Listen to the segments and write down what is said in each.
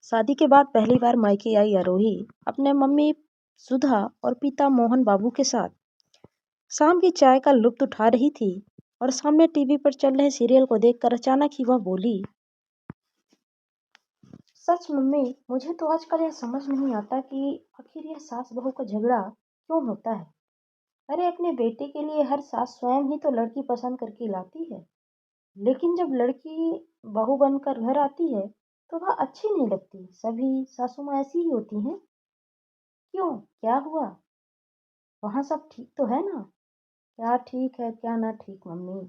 शादी के बाद पहली बार मायके आई आरोही अपने मम्मी सुधा और पिता मोहन बाबू के साथ शाम की चाय का लुत्फ उठा रही थी और सामने टीवी पर चल रहे सीरियल को देखकर अचानक ही वह बोली, सच मम्मी, मुझे तो आजकल यह समझ नहीं आता कि आखिर यह सास बहू का झगड़ा क्यों होता है। अरे अपने बेटे के लिए हर सास स्वयं ही तो लड़की पसंद करके लाती है, लेकिन जब लड़की बहू बनकर घर आती है तो वह अच्छी नहीं लगती। सभी सासू माँ ऐसी ही होती हैं। क्यों, क्या हुआ? वहाँ सब ठीक तो है ना? क्या ठीक है क्या ना ठीक मम्मी,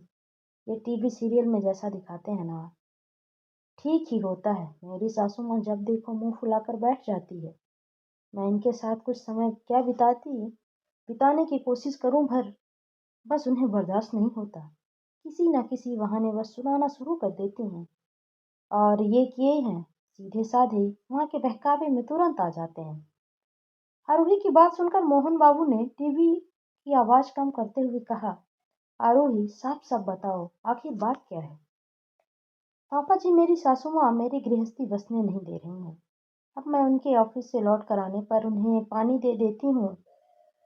ये टीवी सीरियल में जैसा दिखाते हैं ना, ठीक ही होता है। मेरी सासू माँ जब देखो मुंह फुलाकर बैठ जाती है। मैं इनके साथ कुछ समय क्या बिताने की कोशिश करूं भर, बस उन्हें बर्दाश्त नहीं होता। किसी ना किसी बहाने बस सुनाना शुरू कर देती हैं, और ये किए हैं सीधे साधे वहाँ के बहकावे में तुरंत आ जाते हैं। आरोही की बात सुनकर मोहन बाबू ने टीवी की आवाज कम करते हुए कहा, आरोही साफ साफ बताओ आखिर बात क्या है? पापा जी, मेरी सासू माँ मेरी गृहस्थी बसने नहीं दे रही हैं। अब मैं उनके ऑफिस से लौट कर आने पर उन्हें पानी दे देती हूँ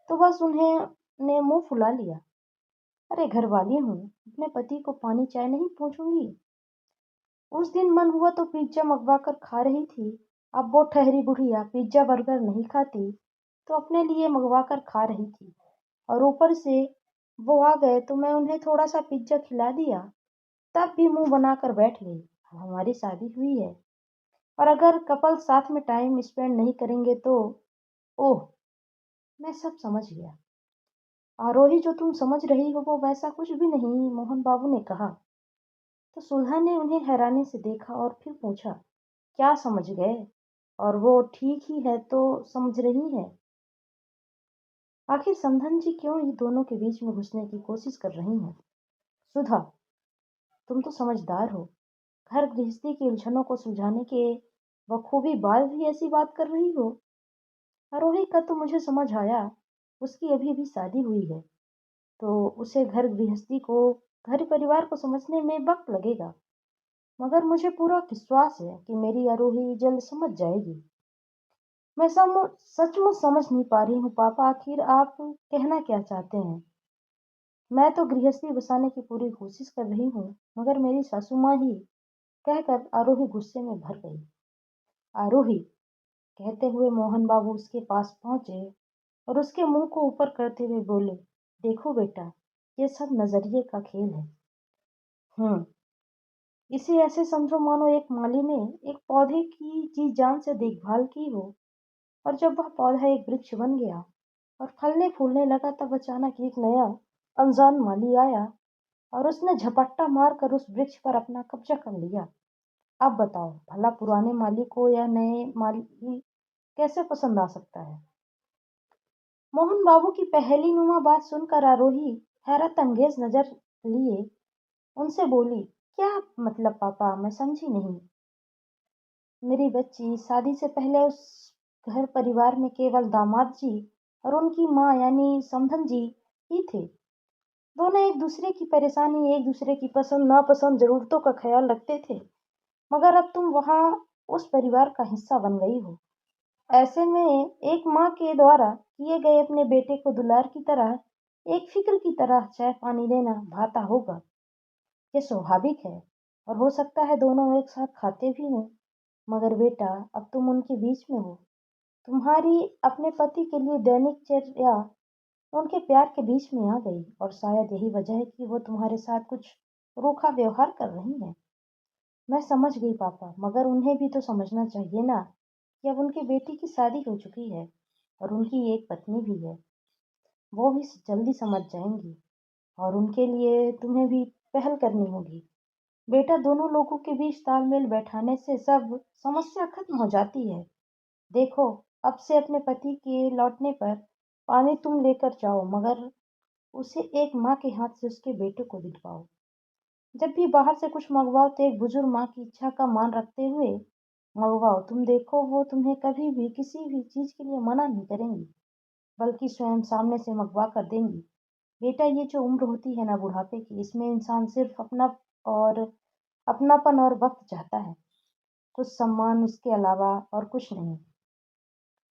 तो बस उन्हें ने मुंह फुला लिया। अरे घरवाली हूँ, अपने पति को पानी चाय नहीं पूछूंगी। उस दिन मन हुआ तो पिज्जा मंगवा कर खा रही थी। अब वो ठहरी बुढ़िया पिज्जा बर्गर नहीं खाती तो अपने लिए मंगवा कर खा रही थी, और ऊपर से वो आ गए तो मैं उन्हें थोड़ा सा पिज्जा खिला दिया, तब भी मुंह बनाकर बैठ गई। अब हमारी शादी हुई है, और अगर कपल साथ में टाइम स्पेंड नहीं करेंगे तो ओह, मैं सब समझ गया। आरोही, जो तुम समझ रही हो वो वैसा कुछ भी नहीं, मोहन बाबू ने कहा। तो सुधा ने उन्हें हैरानी से देखा और फिर पूछा, क्या समझ गए? और वो ठीक ही है तो समझ रही है। आखिर समधन जी क्यों ये दोनों के बीच में घुसने की कोशिश कर रही हैं? सुधा, तुम तो समझदार हो, घर गृहस्थी की उलझनों को सुलझाने के बखूबी बाद भी ऐसी बात कर रही हो। आरोही का तो मुझे समझ आया, उसकी अभी भी शादी हुई है तो उसे घर गृहस्थी को, घर परिवार को समझने में वक्त लगेगा, मगर मुझे पूरा विश्वास है कि मेरी आरोही जल्द समझ जाएगी। मैं सचमुच समझ नहीं पा रही हूँ पापा, आखिर आप कहना क्या चाहते हैं? मैं तो गृहस्थी बसाने की पूरी कोशिश कर रही हूँ, मगर मेरी सासू माँ ही, कहकर आरोही गुस्से में भर गई। आरोही, कहते हुए मोहन बाबू उसके पास पहुंचे और उसके मुंह को ऊपर करते हुए बोले, देखो बेटा, ये सब नजरिए का खेल है। हम्म, इसे ऐसे समझो मानो एक माली ने एक पौधे की जी जान से देखभाल की हो, और जब वह पौधा एक वृक्ष बन गया और फलने फूलने लगा तब अचानक एक नया अनजान माली आया और उसने झपट्टा मारकर उस वृक्ष पर अपना कब्जा कर लिया। अब बताओ भला पुराने माली को या नए माली कैसे पसंद आ सकता है? मोहन बाबू की पहेली नुमा बात सुनकर आरोही हैरत अंगेज नजर लिए उनसे बोली, क्या मतलब पापा, मैं समझी नहीं। मेरी बच्ची, शादी से पहले उस घर परिवार में केवल दामाद जी और उनकी माँ यानी समधन जी ही थे। दोनों एक दूसरे की परेशानी, एक दूसरे की पसंद नापसंद, जरूरतों का ख्याल रखते थे। मगर अब तुम वहाँ उस परिवार का हिस्सा बन गई हो। ऐसे में एक माँ के द्वारा किए गए अपने बेटे को दुलार की तरह, एक फिक्र की तरह चाय पानी देना भाता होगा। ये स्वाभाविक है, और हो सकता है दोनों एक साथ खाते भी हों। मगर बेटा, अब तुम उनके बीच में हो। तुम्हारी अपने पति के लिए दैनिक चर्या उनके प्यार के बीच में आ गई, और शायद यही वजह है कि वो तुम्हारे साथ कुछ रूखा व्यवहार कर रही है। मैं समझ गई पापा, मगर उन्हें भी तो समझना चाहिए ना कि अब उनकी बेटी की शादी हो चुकी है और उनकी एक पत्नी भी है। वो भी जल्दी समझ जाएंगी, और उनके लिए तुम्हें भी पहल करनी होगी। बेटा, दोनों लोगों के बीच तालमेल बैठाने से सब समस्या खत्म हो जाती है। देखो, अब से अपने पति के लौटने पर पानी तुम लेकर जाओ, मगर उसे एक माँ के हाथ से उसके बेटे को दिलवाओ। जब भी बाहर से कुछ मंगवाओ तो एक बुजुर्ग माँ की इच्छा का मान रखते हुए मंगवाओ। तुम देखो, वो तुम्हें कभी भी किसी भी चीज के लिए मना नहीं करेंगी, बल्कि स्वयं सामने से मंगवा कर देंगी। बेटा, ये जो उम्र होती है ना बुढ़ापे की, इसमें इंसान सिर्फ अपना और अपनापन और वक्त चाहता है। कुछ सम्मान उसके अलावा और कुछ नहीं।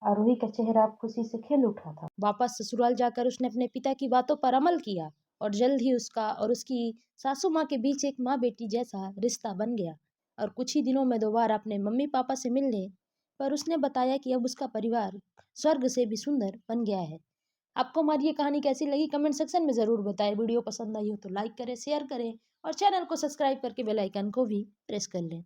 आरोही का चेहरा खुशी से खिल उठा था। वापस ससुराल जाकर उसने अपने पिता की बातों पर अमल किया और जल्द ही उसका और उसकी सासू माँ के बीच एक माँ बेटी जैसा रिश्ता बन गया। और कुछ ही दिनों में दोबारा अपने मम्मी पापा से मिलने पर उसने बताया कि अब उसका परिवार स्वर्ग से भी सुंदर बन गया है। आपको हमारी ये कहानी कैसी लगी कमेंट सेक्शन में ज़रूर बताएं। वीडियो पसंद आई हो तो लाइक करें, शेयर करें और चैनल को सब्सक्राइब करके बेल आइकन को भी प्रेस कर लें।